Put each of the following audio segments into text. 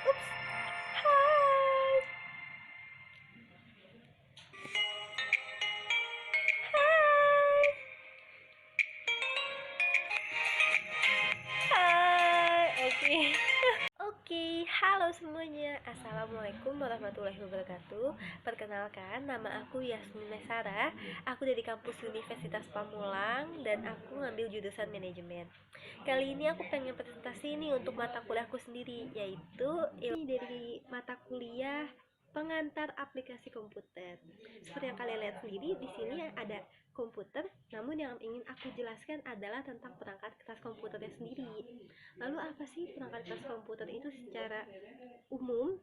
Ups. Hai. Hai. Hai. Oke. Oke, halo semuanya. Assalamualaikum warahmatullahi wabarakatuh. Perkenalkan, nama aku Yasmin Mesara. Aku dari kampus Universitas Pamulang dan aku ngambil jurusan manajemen. Kali ini aku pengen presentasi ini untuk mata kuliahku sendiri, yaitu ini dari mata kuliah pengantar aplikasi komputer. Seperti yang kalian lihat sendiri, di sini ada komputer, namun yang ingin aku jelaskan adalah tentang perangkat keras komputernya sendiri. Lalu apa sih perangkat keras komputer itu secara umum?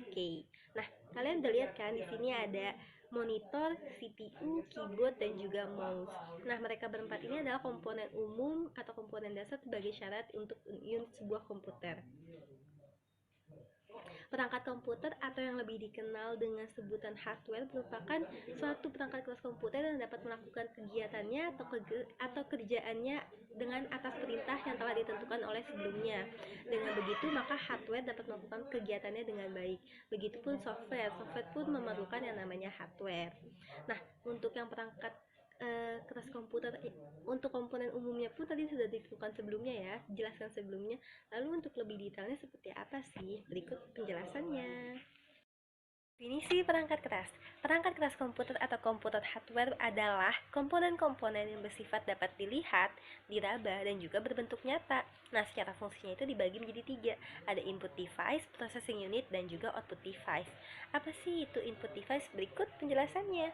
Oke. Nah, kalian udah lihat kan di sini ada monitor, CPU, keyboard dan juga mouse. Nah, mereka berempat ini adalah komponen umum atau komponen dasar sebagai syarat untuk unit sebuah komputer. Perangkat komputer atau yang lebih dikenal dengan sebutan hardware merupakan suatu perangkat keras komputer yang dapat melakukan kegiatannya atau kerjaannya dengan atas perintah yang telah ditentukan oleh sebelumnya. Dengan begitu, maka hardware dapat melakukan kegiatannya dengan baik. Begitupun software. Software pun memerlukan yang namanya hardware. Nah, untuk yang perangkat keras komputer untuk komponen umumnya pun tadi sudah ditentukan sebelumnya ya, dijelaskan sebelumnya. Lalu untuk lebih detailnya seperti apa sih? Berikut penjelasannya. Definisi perangkat keras. Perangkat keras komputer atau komputer hardware adalah komponen-komponen yang bersifat dapat dilihat, diraba, dan juga berbentuk nyata. Nah, secara fungsinya itu dibagi menjadi tiga. Ada input device, processing unit, dan juga output device. Apa sih itu input device? Berikut penjelasannya.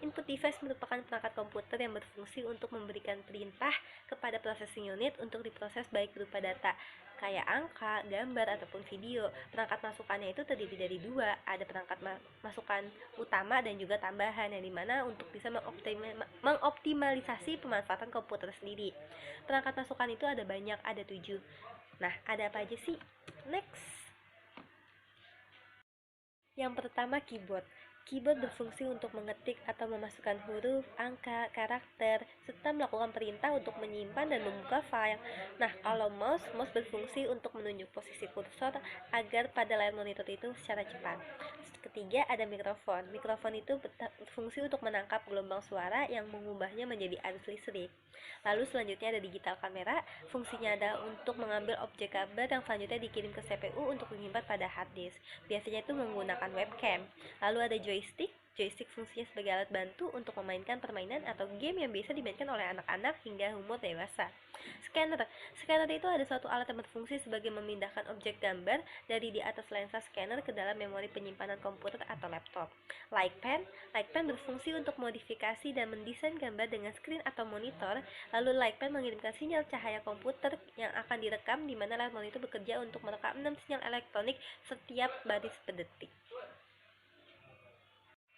Input device merupakan perangkat komputer yang berfungsi untuk memberikan perintah kepada processing unit untuk diproses baik berupa data kayak angka, gambar, ataupun video. Perangkat masukannya itu terdiri dari dua, ada perangkat masukan utama dan juga tambahan, yang dimana untuk bisa mengoptimalisasi pemanfaatan komputer sendiri. Perangkat masukan itu ada banyak, ada 7. Nah, ada apa aja sih? Next. Yang pertama, keyboard. Keyboard berfungsi untuk mengetik atau memasukkan huruf, angka, karakter, serta melakukan perintah untuk menyimpan dan membuka file. Nah, kalau mouse berfungsi untuk menunjuk posisi kursor agar pada layar monitor itu secara cepat. Ketiga, ada mikrofon. Mikrofon itu berfungsi untuk menangkap gelombang suara yang mengubahnya menjadi arus listrik. Lalu selanjutnya ada digital kamera. Fungsinya adalah untuk mengambil objek gambar yang selanjutnya dikirim ke CPU untuk disimpan pada hard disk. Biasanya itu menggunakan webcam. Lalu ada joystick. Joystick fungsinya sebagai alat bantu untuk memainkan permainan atau game yang biasa dimainkan oleh anak-anak hingga umur dewasa. Scanner. Scanner itu ada suatu alat yang berfungsi sebagai memindahkan objek gambar dari di atas lensa scanner ke dalam memori penyimpanan komputer atau laptop. Light pen berfungsi untuk modifikasi dan mendesain gambar dengan screen atau monitor. Lalu light pen mengirimkan sinyal cahaya komputer yang akan direkam, di mana layar monitor bekerja untuk merekam 6 sinyal elektronik setiap baris per detik.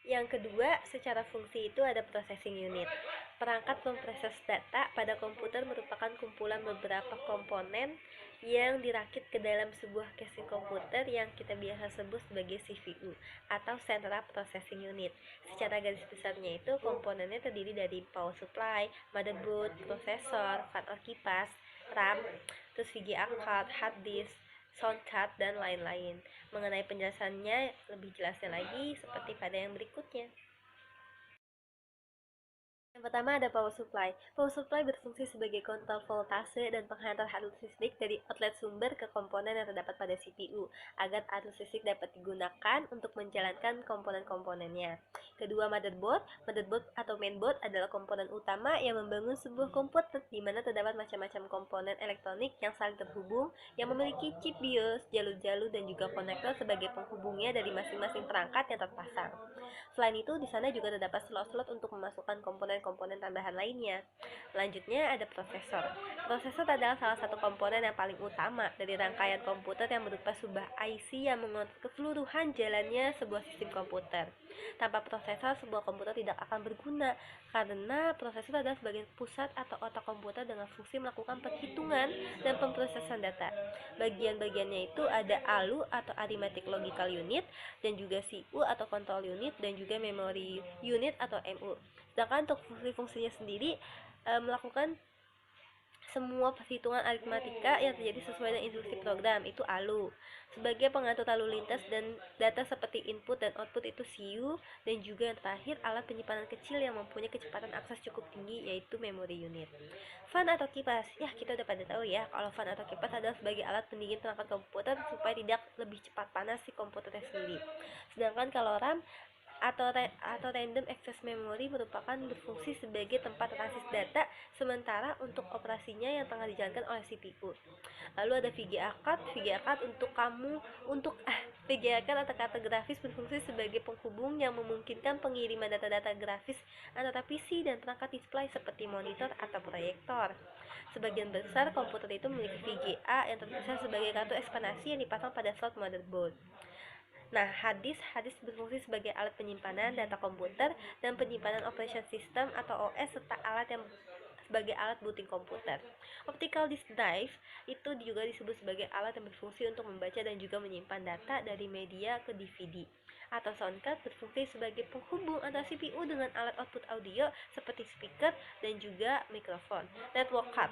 Yang kedua, secara fungsi itu ada processing unit. Perangkat memproses data pada komputer merupakan kumpulan beberapa komponen yang dirakit ke dalam sebuah casing komputer yang kita biasa sebut sebagai CPU atau Central Processing Unit. Secara garis besarnya itu komponennya terdiri dari power supply, motherboard, prosesor, fan or kipas, RAM, terus VGA card, hard disk, sound card, dan lain-lain. Mengenai penjelasannya lebih jelasnya lagi seperti pada yang berikutnya. Yang pertama ada power supply. Power supply berfungsi sebagai kontrol voltase dan penghantar arus listrik dari outlet sumber ke komponen yang terdapat pada CPU agar arus listrik dapat digunakan untuk menjalankan komponen-komponennya. Kedua, motherboard. Motherboard atau mainboard adalah komponen utama yang membangun sebuah komputer di mana terdapat macam-macam komponen elektronik yang saling terhubung yang memiliki chip BIOS, jalur-jalur dan juga konektor sebagai penghubungnya dari masing-masing perangkat yang terpasang. Selain itu, di sana juga terdapat slot-slot untuk memasukkan komponen-komponen tambahan lainnya. Selanjutnya ada prosesor. Prosesor adalah salah satu komponen yang paling utama dari rangkaian komputer yang berupa sebuah IC yang mengontrol keseluruhan jalannya sebuah sistem komputer. Tanpa prosesor, sebuah komputer tidak akan berguna karena prosesor adalah sebagai pusat atau otak komputer dengan fungsi melakukan perhitungan dan pemrosesan data. Bagian-bagiannya itu ada ALU atau Arithmetic Logical Unit dan juga CPU atau Control Unit dan juga Memory Unit atau MU. Sedangkan untuk fungsi-fungsinya sendiri melakukan semua perhitungan aritmatika yang terjadi sesuai dengan instruksi program, itu ALU. Sebagai pengatur lalu lintas dan data seperti input dan output, itu CU. Dan juga yang terakhir, alat penyimpanan kecil yang mempunyai kecepatan akses cukup tinggi, yaitu memory unit. Fan atau kipas, ya kita udah pada tahu ya kalau fan atau kipas adalah sebagai alat pendingin perangkat komputer supaya tidak lebih cepat panas si komputernya sendiri. Sedangkan kalau RAM atau random access memory merupakan berfungsi sebagai tempat transit data sementara untuk operasinya yang tengah dijalankan oleh CPU. Lalu ada VGA card. VGA card atau kartu grafis berfungsi sebagai penghubung yang memungkinkan pengiriman data-data grafis antara PC dan perangkat display seperti monitor atau proyektor. Sebagian besar komputer itu memiliki VGA yang terpisah sebagai kartu ekspansi yang dipasang pada slot motherboard. Nah, hard disk berfungsi sebagai alat penyimpanan data komputer dan penyimpanan operation system atau OS serta alat yang sebagai alat booting komputer. Optical disk drive itu juga disebut sebagai alat yang berfungsi untuk membaca dan juga menyimpan data dari media ke DVD. Atau sound card berfungsi sebagai penghubung antara CPU dengan alat output audio seperti speaker dan juga mikrofon. Network card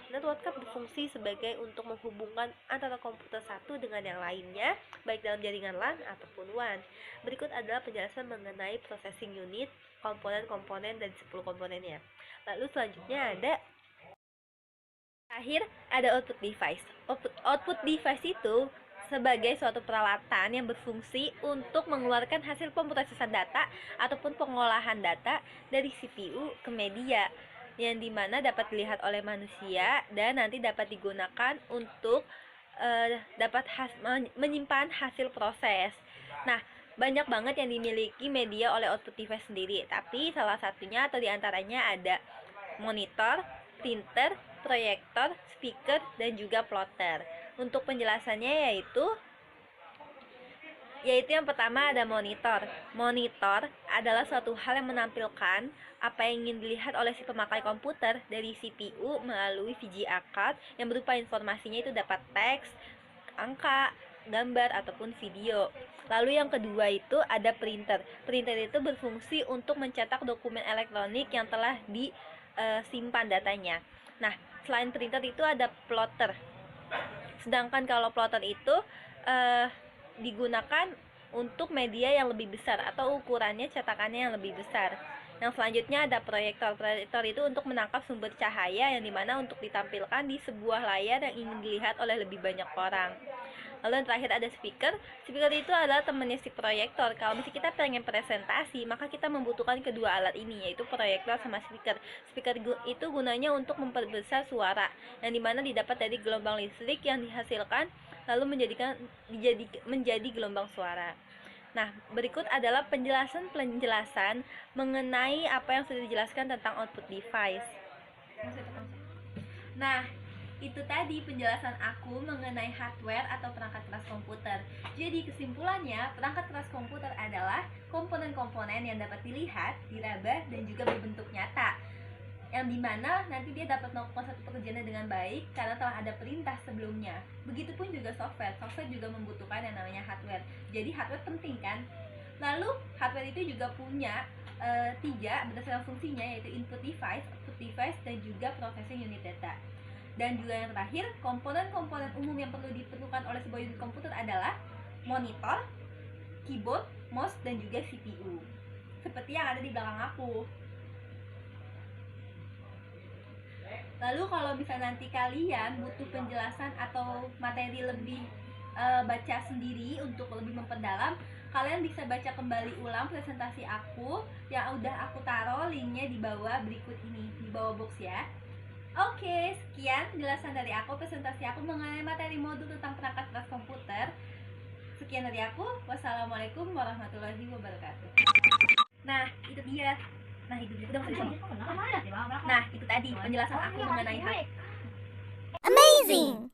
berfungsi sebagai untuk menghubungkan antara komputer satu dengan yang lainnya, baik dalam jaringan LAN ataupun WAN. Berikut adalah penjelasan mengenai processing unit, komponen-komponen dan 10 komponennya. Lalu selanjutnya ada output device. Output device itu sebagai suatu peralatan yang berfungsi untuk mengeluarkan hasil pemrosesan data ataupun pengolahan data dari CPU ke media, yang dimana dapat dilihat oleh manusia dan nanti dapat digunakan untuk menyimpan hasil proses. Nah, banyak banget yang dimiliki media oleh output device sendiri, tapi salah satunya atau diantaranya ada monitor, printer, proyektor, speaker, dan juga plotter. Untuk penjelasannya yaitu yang pertama ada monitor. Monitor adalah suatu hal yang menampilkan apa yang ingin dilihat oleh si pemakai komputer dari CPU melalui VGA card yang berupa informasinya itu dapat teks, angka, gambar, ataupun video. Lalu yang kedua itu ada printer. Printer itu berfungsi untuk mencetak dokumen elektronik yang telah disimpan datanya. Nah, selain printer itu ada plotter. Sedangkan kalau plotter itu digunakan untuk media yang lebih besar atau ukurannya cetakannya yang lebih besar. Yang selanjutnya ada proyektor. Proyektor itu untuk menangkap sumber cahaya yang dimana untuk ditampilkan di sebuah layar yang ingin dilihat oleh lebih banyak orang. Lalu yang terakhir ada speaker. Speaker itu adalah temannya si proyektor. Kalau misalnya kita pengen presentasi, maka kita membutuhkan kedua alat ini, yaitu proyektor sama speaker. Speaker itu gunanya untuk memperbesar suara, yang dimana didapat dari gelombang listrik yang dihasilkan lalu menjadi gelombang suara. Nah, berikut adalah penjelasan mengenai apa yang sudah dijelaskan tentang output device. Nah, itu tadi penjelasan aku mengenai hardware atau perangkat keras komputer. Jadi kesimpulannya, perangkat keras komputer adalah komponen-komponen yang dapat dilihat, diraba, dan juga berbentuk nyata, yang dimana nanti dia dapat melakukan satu pekerjaannya dengan baik karena telah ada perintah sebelumnya. Begitupun juga software juga membutuhkan yang namanya hardware. Jadi hardware penting kan? Lalu hardware itu juga punya 3 berdasarkan fungsinya, yaitu input device, output device, dan juga processing unit data. Dan juga yang terakhir, komponen-komponen umum yang perlu diperlukan oleh sebuah unit komputer adalah monitor, keyboard, mouse, dan juga CPU. Seperti yang ada di belakang aku. Lalu kalau misalnya nanti kalian butuh penjelasan atau materi lebih baca sendiri untuk lebih memperdalam, kalian bisa baca kembali ulang presentasi aku yang udah aku taruh linknya di bawah berikut ini, di bawah box ya. Oke, sekian penjelasan dari aku, presentasi aku mengenai materi modul tentang perangkat keras komputer. Sekian dari aku, wassalamualaikum warahmatullahi wabarakatuh. Nah, itu dia. Nah, itu tadi penjelasan aku mengenai hal. Amazing!